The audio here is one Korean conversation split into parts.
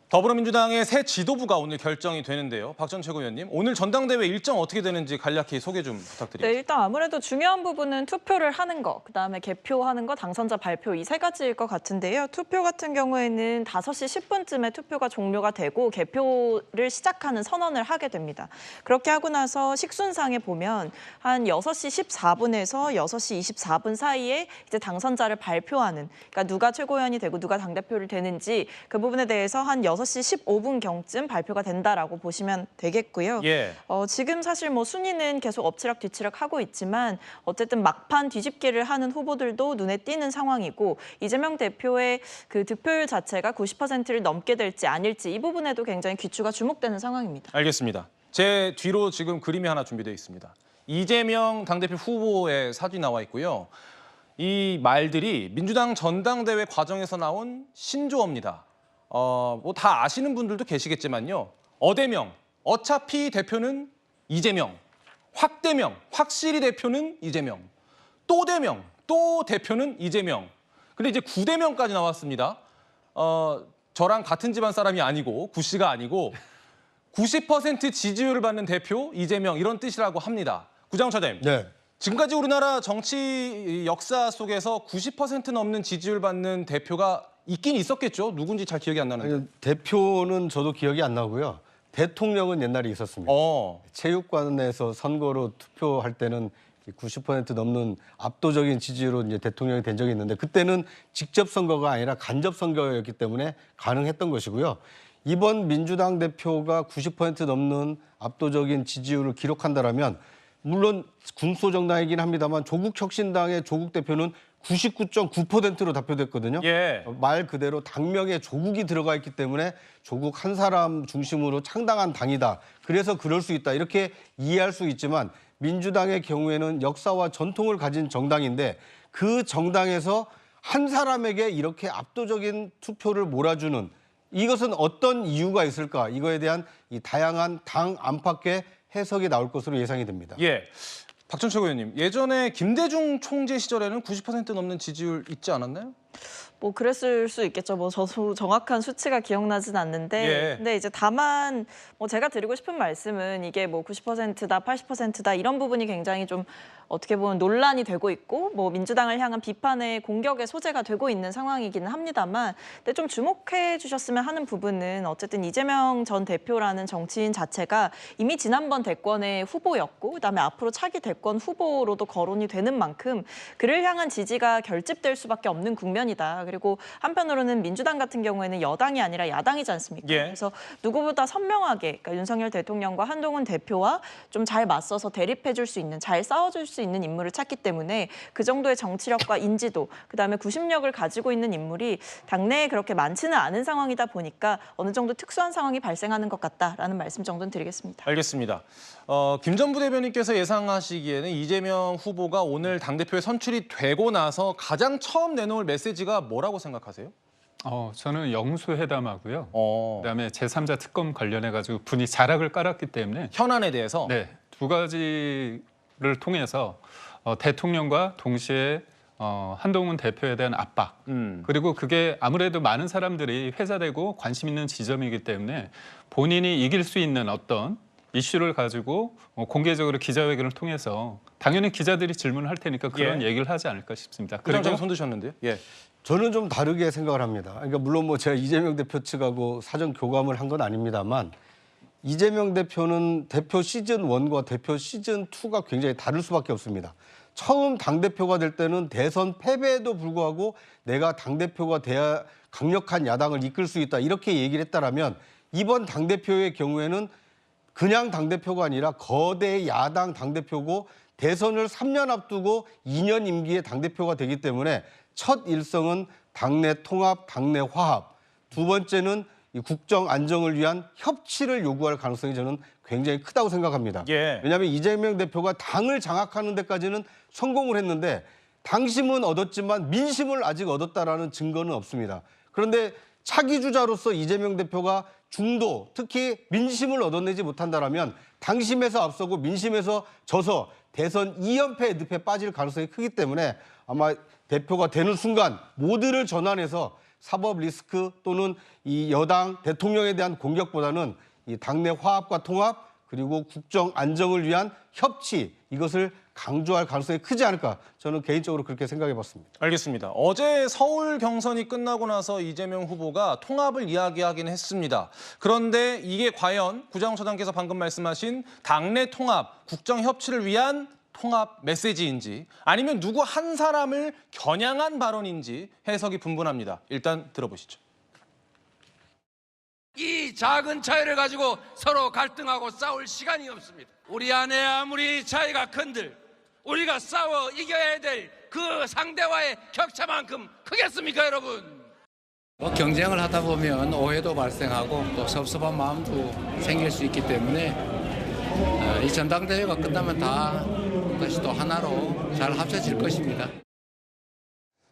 더불어민주당의 새 지도부가 오늘 결정이 되는데요. 박 전 최고위원님, 오늘 전당대회 일정 어떻게 되는지 간략히 소개 좀 부탁드립니다. 네, 일단 아무래도 중요한 부분은 투표를 하는 거, 그다음에 개표하는 거, 당선자 발표 이 세 가지일 것 같은데요. 투표 같은 경우에는 5시 10분쯤에 투표가 종료가 되고 개표를 시작하는 선언을 하게 됩니다. 그렇게 하고 나서 식순상에 보면 한 6시 14분에서 6시 24분 사이에 이제 당선자를 발표하는, 그러니까 누가 최고위원이 되고 누가 당대표를 되는지 그 부분에 대해서 한 6시 15분경쯤 발표가 된다라고 보시면 되겠고요. 예. 지금 사실 뭐 순위는 계속 엎치락 뒤치락 하고 있지만 어쨌든 막판 뒤집기를 하는 후보들도 눈에 띄는 상황이고 이재명 대표의 그 득표율 자체가 90%를 넘게 될지 아닐지 이 부분에도 굉장히 귀추가 주목되는 상황입니다. 알겠습니다. 제 뒤로 지금 그림이 하나 준비되어 있습니다. 이재명 당대표 후보의 사진이 나와 있고요. 이 말들이 민주당 전당대회 과정에서 나온 신조어입니다. 뭐 다 아시는 분들도 계시겠지만요. 어대명, 어차피 대표는 이재명, 확대명, 확실히 대표는 이재명, 또 대명, 또 대표는 이재명. 근데 이제 9대명까지 나왔습니다. 저랑 같은 집안 사람이 아니고 구씨가 아니고 90% 지지율을 받는 대표 이재명 이런 뜻이라고 합니다. 구장차장님. 네. 지금까지 우리나라 정치 역사 속에서 90% 넘는 지지율 받는 대표가 있긴 있었겠죠. 누군지 잘 기억이 안 나는데. 대표는 저도 기억이 안 나고요. 대통령은 옛날에 있었습니다. 체육관에서 선거로 투표할 때는 90% 넘는 압도적인 지지율로 이제 대통령이 된 적이 있는데 그때는 직접 선거가 아니라 간접 선거였기 때문에 가능했던 것이고요. 이번 민주당 대표가 90% 넘는 압도적인 지지율을 기록한다라면 물론 군소정당이긴 합니다만 조국혁신당의 조국 대표는 99.9%로 답표됐거든요. 예. 말 그대로 당명에 조국이 들어가 있기 때문에 조국 한 사람 중심으로 창당한 당이다. 그래서 그럴 수 있다. 이렇게 이해할 수 있지만 민주당의 경우에는 역사와 전통을 가진 정당인데 그 정당에서 한 사람에게 이렇게 압도적인 투표를 몰아주는 이것은 어떤 이유가 있을까? 이거에 대한 이 다양한 당 안팎의 해석이 나올 것으로 예상이 됩니다. 예. 박 전 최고위원님, 예전에 김대중 총재 시절에는 90% 넘는 지지율 있지 않았나요? 뭐 그랬을 수 있겠죠. 뭐 저도 정확한 수치가 기억나진 않는데, 예. 근데 이제 다만 뭐 제가 드리고 싶은 말씀은 이게 뭐 90%다, 80%다 이런 부분이 굉장히 좀 어떻게 보면 논란이 되고 있고, 뭐 민주당을 향한 비판의 공격의 소재가 되고 있는 상황이기는 합니다만, 근데 좀 주목해 주셨으면 하는 부분은 어쨌든 이재명 전 대표라는 정치인 자체가 이미 지난번 대권의 후보였고, 그다음에 앞으로 차기 대권 후보로도 거론이 되는 만큼 그를 향한 지지가 결집될 수밖에 없는 국면이다. 그리고 한편으로는 민주당 같은 경우에는 여당이 아니라 야당이지 않습니까? 예. 그래서 누구보다 선명하게 그러니까 윤석열 대통령과 한동훈 대표와 좀 잘 맞서서 대립해 줄 수 있는, 잘 싸워줄 수 있는 인물을 찾기 때문에 그 정도의 정치력과 인지도, 그다음에 구심력을 가지고 있는 인물이 당내에 그렇게 많지는 않은 상황이다 보니까 어느 정도 특수한 상황이 발생하는 것 같다라는 말씀 정도는 드리겠습니다. 알겠습니다. 김 전 부대변인께서 예상하시기에는 이재명 후보가 오늘 당대표에 선출이 되고 나서 가장 처음 내놓을 메시지가 뭐라고 생각하세요? 저는 영수회담하고요. 그다음에 제3자 특검 관련해가지고 분이 자락을 깔았기 때문에 현안에 대해서? 네, 두 가지를 통해서 대통령과 동시에 한동훈 대표에 대한 압박 그리고 그게 아무래도 많은 사람들이 회자되고 관심 있는 지점이기 때문에 본인이 이길 수 있는 어떤 이슈를 가지고 공개적으로 기자회견을 통해서 당연히 기자들이 질문을 할 테니까 그런 얘기를 하지 않을까 싶습니다. 그리고 손 드셨는데요. 예. 저는 좀 다르게 생각을 합니다. 그러니까 물론 뭐 제가 이재명 대표 측하고 사전 교감을 한 건 아닙니다만 이재명 대표는 대표 시즌 1과 대표 시즌 2가 굉장히 다를 수밖에 없습니다. 처음 당대표가 될 때는 대선 패배에도 불구하고 내가 당대표가 돼야 강력한 야당을 이끌 수 있다 이렇게 얘기를 했다라면 이번 당대표의 경우에는 그냥 당대표가 아니라 거대 야당 당대표고 대선을 3년 앞두고 2년 임기의 당대표가 되기 때문에 첫 일성은 당내 통합, 당내 화합. 두 번째는 이 국정 안정을 위한 협치를 요구할 가능성이 저는 굉장히 크다고 생각합니다. 예. 왜냐하면 이재명 대표가 당을 장악하는 데까지는 성공을 했는데 당심은 얻었지만 민심을 아직 얻었다라는 증거는 없습니다. 그런데 차기 주자로서 이재명 대표가 중도, 특히 민심을 얻어내지 못한다라면 당심에서 앞서고 민심에서 져서 대선 2연패 늪에 빠질 가능성이 크기 때문에 아마 대표가 되는 순간 모두를 전환해서 사법 리스크 또는 이 여당 대통령에 대한 공격보다는 이 당내 화합과 통합 그리고 국정 안정을 위한 협치 이것을 강조할 가능성이 크지 않을까 저는 개인적으로 그렇게 생각해 봤습니다. 알겠습니다. 어제 서울 경선이 끝나고 나서 이재명 후보가 통합을 이야기하긴 했습니다. 그런데 이게 과연 구자영 처장께서 방금 말씀하신 당내 통합, 국정 협치를 위한 통합 메시지인지 아니면 누구 한 사람을 겨냥한 발언인지 해석이 분분합니다. 일단 들어보시죠. 이 작은 차이를 가지고 서로 갈등하고 싸울 시간이 없습니다. 우리 안에 아무리 차이가 큰들 우리가 싸워 이겨야 될 그 상대와의 격차만큼 크겠습니까, 여러분? 경쟁을 하다 보면 오해도 발생하고 또 섭섭한 마음도 생길 수 있기 때문에 이 전당대회가 끝나면 다시 또 하나로 잘 합쳐질 것입니다.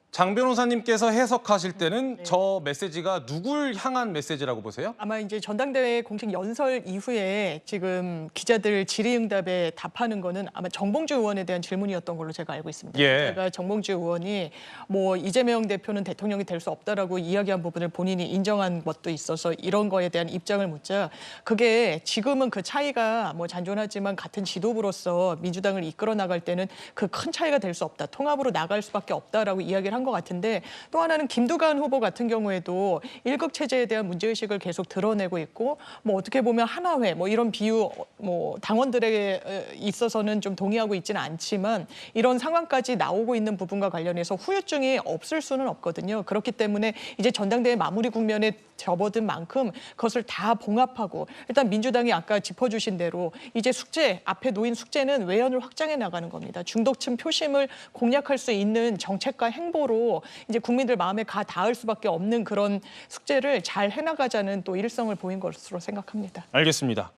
장 변호사님께서 해석하실 때는 저 메시지가 누굴 향한 메시지라고 보세요? 아마 이제 전당대회 공식 연설 이후에 지금 기자들 질의응답에 답하는 거는 아마 정봉주 의원에 대한 질문이었던 걸로 제가 알고 있습니다. 예. 제가 정봉주 의원이 뭐 이재명 대표는 대통령이 될 수 없다라고 이야기한 부분을 본인이 인정한 것도 있어서 이런 거에 대한 입장을 묻자 그게 지금은 그 차이가 뭐 잔존하지만 같은 지도부로서 민주당을 이끌어 나갈 때는 그 큰 차이가 될 수 없다. 통합으로 나갈 수밖에 없다라고 이야기를 한 것 같은데 또 하나는 김두관 후보 같은 경우에도 일극 체제에 대한 문제의식을 계속 드러내고 있고 뭐 어떻게 보면 하나회 뭐 이런 비유 뭐 당원들에게 있어서는 좀 동의하고 있지는 않지만 이런 상황까지 나오고 있는 부분과 관련해서 후유증이 없을 수는 없거든요. 그렇기 때문에 이제 전당대회 마무리 국면에 접어든 만큼 그것을 다 봉합하고 일단 민주당이 아까 짚어주신 대로 이제 숙제 앞에 놓인 숙제는 외연을 확장해 나가는 겁니다. 중도층 표심을 공략할 수 있는 정책과 행보로 이제 국민들 마음에 가 닿을 수밖에 없는 그런 숙제를 잘 해나가자는 또 일성을 보인 것으로 생각합니다. 알겠습니다.